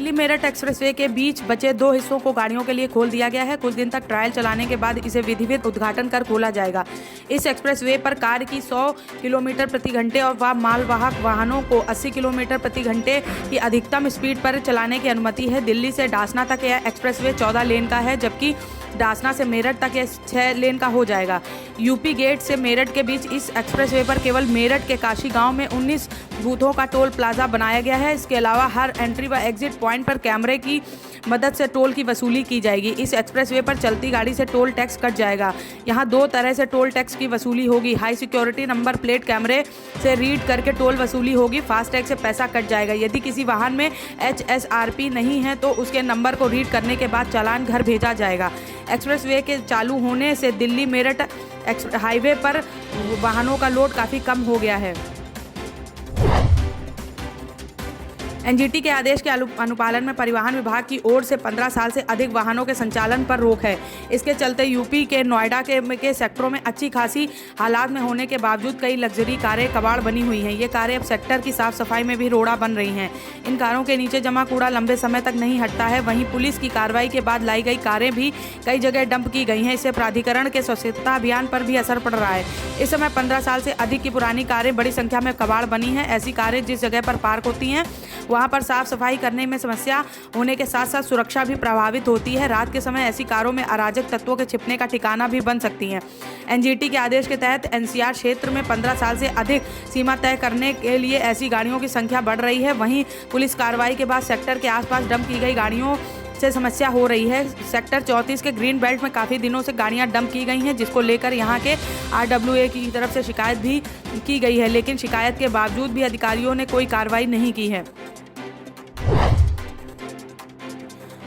Delhi Meerut expressway के बीच बचे 2 हिस्सों को गाड़ियों के लिए खोल दिया गया है। कुछ दिन तक ट्रायल चलाने के बाद इसे विधिवत उद्घाटन कर खोला जाएगा। इस एक्सप्रेसवे पर कार की 100 किलोमीटर प्रति घंटे और मालवाहक वाहनों को 80 किलोमीटर प्रति घंटे की अधिकतम स्पीड पर चलाने की अनुमति है। दिल्ली से डासना तक यह एक्सप्रेसवे 14 लेन का है, जबकि डासना से मेरठ तक यह 6 लेन का हो जाएगा। यूपी गेट से मेरठ के बीच इस एक्सप्रेसवे पर केवल मेरठ के काशी गांव में 19 बूथों का टोल प्लाजा बनाया गया है। इसके अलावा हर एंट्री व एग्जिट पॉइंट पर कैमरे की मदद से टोल की वसूली की जाएगी। इस एक्सप्रेसवे पर चलती गाड़ी से टोल टैक्स कट जाएगा। यहाँ 2 तरह से टोल टैक्स की वसूली होगी। हाई सिक्योरिटी नंबर प्लेट कैमरे से रीड करके टोल वसूली होगी। फास्टैग से पैसा कट जाएगा। यदि किसी वाहन में HSRP नहीं है तो उसके नंबर को रीड करने के बाद चालान घर भेजा जाएगा। एक्सप्रेसवे के चालू होने से दिल्ली मेरठ हाईवे पर वाहनों का लोड काफ़ी कम हो गया है। एनजीटी के आदेश के अनुपालन में परिवहन विभाग की ओर से 15 साल से अधिक वाहनों के संचालन पर रोक है। इसके चलते यूपी के नोएडा के सेक्टरों में अच्छी खासी हालात में होने के बावजूद कई लग्जरी कारें कबाड़ बनी हुई हैं। ये कारें अब सेक्टर की साफ सफाई में भी रोड़ा बन रही हैं। इन कारों के नीचे जमा कूड़ा लंबे समय तक नहीं हटता है। वहीं पुलिस की कार्रवाई के बाद लाई गई कारें भी कई जगह डंप की गई हैं। इससे प्राधिकरण के स्वच्छता अभियान पर भी असर पड़ रहा है। इस समय 15 साल से अधिक की पुरानी कारें बड़ी संख्या में कबाड़ बनी हैं। ऐसी कारें जिस जगह पर पार्क होती हैं वहां पर साफ सफाई करने में समस्या होने के साथ साथ सुरक्षा भी प्रभावित होती है। रात के समय ऐसी कारों में अराजक तत्वों के छिपने का ठिकाना भी बन सकती हैं। एनजीटी के आदेश के तहत एनसीआर क्षेत्र में 15 साल से अधिक सीमा तय करने के लिए ऐसी गाड़ियों की संख्या बढ़ रही है। वहीं पुलिस कार्रवाई के बाद सेक्टर के आसपास डंप की गई गाड़ियों से समस्या हो रही है। सेक्टर 34 के ग्रीन बेल्ट में काफ़ी दिनों से गाड़ियां डंप की गई हैं, जिसको लेकर यहां के RWA की तरफ से शिकायत भी की गई है, लेकिन शिकायत के बावजूद भी अधिकारियों ने कोई कार्रवाई नहीं की है।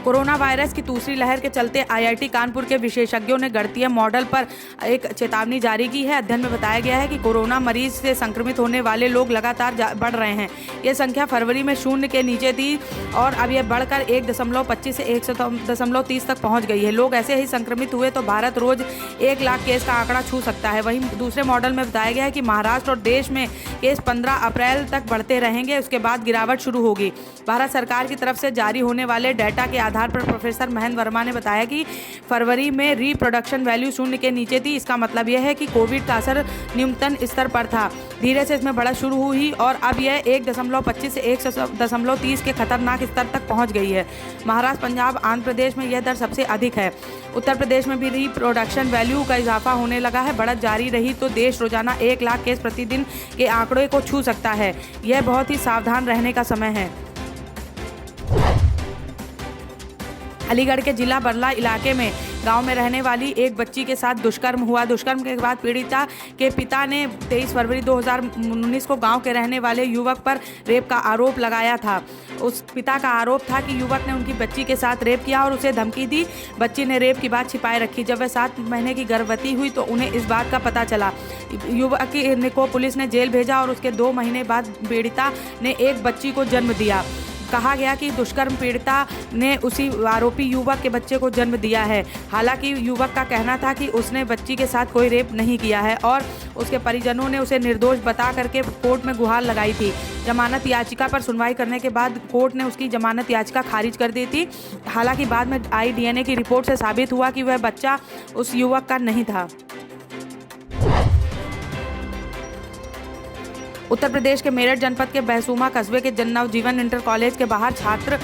कोरोना वायरस की दूसरी लहर के चलते IIT कानपुर के विशेषज्ञों ने गणितीय मॉडल पर एक चेतावनी जारी की है। अध्ययन में बताया गया है कि कोरोना मरीज से संक्रमित होने वाले लोग लगातार बढ़ रहे हैं। यह संख्या फरवरी में 0 के नीचे थी और अब यह बढ़कर 1.25 से 1.30 तक पहुंच गई है। लोग ऐसे ही संक्रमित हुए तो भारत रोज 1 लाख केस का आंकड़ा छू सकता है। वहीं दूसरे मॉडल में बताया गया है कि महाराष्ट्र और देश में केस 15 अप्रैल तक बढ़ते रहेंगे, उसके बाद गिरावट शुरू होगी। भारत सरकार की तरफ से जारी होने वाले डाटा के आधार पर प्रोफेसर महेंद्र वर्मा ने बताया कि फरवरी में रिप्रोडक्शन वैल्यू 0 के नीचे थी। इसका मतलब यह है कि कोविड का असर न्यूनतम स्तर पर था। धीरे से इसमें बढ़त शुरू हुई और अब यह 1.25 से 1.30 के खतरनाक स्तर तक पहुंच गई है। महाराष्ट्र, पंजाब, आंध्र प्रदेश में यह दर सबसे अधिक है। उत्तर प्रदेश में भी रिप्रोडक्शन वैल्यू का इजाफा होने लगा है। बढ़त जारी रही तो देश रोजाना 1 लाख केस प्रतिदिन के आंकड़े को छू सकता है। यह बहुत ही सावधान रहने का समय है। अलीगढ़ के जिला बरला इलाके में गांव में रहने वाली एक बच्ची के साथ दुष्कर्म हुआ। दुष्कर्म के बाद पीड़िता के पिता ने 23 फरवरी 2019 को गांव के रहने वाले युवक पर रेप का आरोप लगाया था। उस पिता का आरोप था कि युवक ने उनकी बच्ची के साथ रेप किया और उसे धमकी दी। बच्ची ने रेप की बात छिपाए रखी। जब वह 7 महीने की गर्भवती हुई तो उन्हें इस बात का पता चला। युवक को पुलिस ने जेल भेजा और उसके 2 महीने बाद पीड़िता ने एक बच्ची को जन्म दिया। कहा गया कि दुष्कर्म पीड़िता ने उसी आरोपी युवक के बच्चे को जन्म दिया है। हालांकि युवक का कहना था कि उसने बच्ची के साथ कोई रेप नहीं किया है और उसके परिजनों ने उसे निर्दोष बता करके कोर्ट में गुहार लगाई थी। जमानत याचिका पर सुनवाई करने के बाद कोर्ट ने उसकी जमानत याचिका खारिज कर दी थी। हालांकि बाद में आई DNA की रिपोर्ट से साबित हुआ कि वह बच्चा उस युवक का नहीं था। उत्तर प्रदेश के मेरठ जनपद के बहसूमा कस्बे के नवजीवन इंटर कॉलेज के बाहर छात्र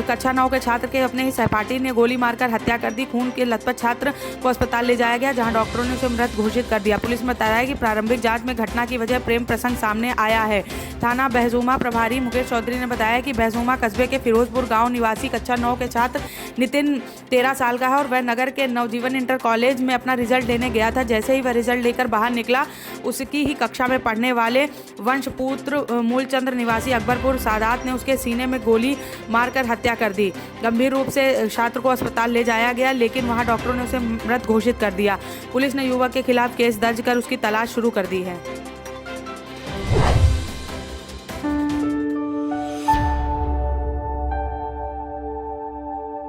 कक्षा 9 के छात्र के अपने ही सहपाठी ने गोली मारकर हत्या कर दी। खून के लथपथ छात्र को अस्पताल ले जाया गया, जहां डॉक्टरों ने उसे मृत घोषित कर दिया। पुलिस ने बताया कि प्रारंभिक जांच में घटना की वजह प्रेम प्रसंग सामने आया है। थाना बहसूमा प्रभारी मुकेश चौधरी ने बताया कि बहसूमा कस्बे के फिरोजपुर गाँव निवासी कक्षा 9 के छात्र नितिन 13 साल का है और वह नगर के नवजीवन इंटर कॉलेज में अपना रिजल्ट लेने गया था। जैसे ही वह रिजल्ट लेकर बाहर निकला, उसकी ही कक्षा में पढ़ने वाले वंशपुत्र मूलचंद्र निवासी अकबरपुर सादात ने उसके सीने में गोली मारकर हत्या कर दी। गंभीर रूप से छात्र को अस्पताल ले जाया गया, लेकिन वहां डॉक्टरों ने उसे मृत घोषित कर दिया। पुलिस ने युवक के खिलाफ केस दर्ज कर उसकी तलाश शुरू कर दी है।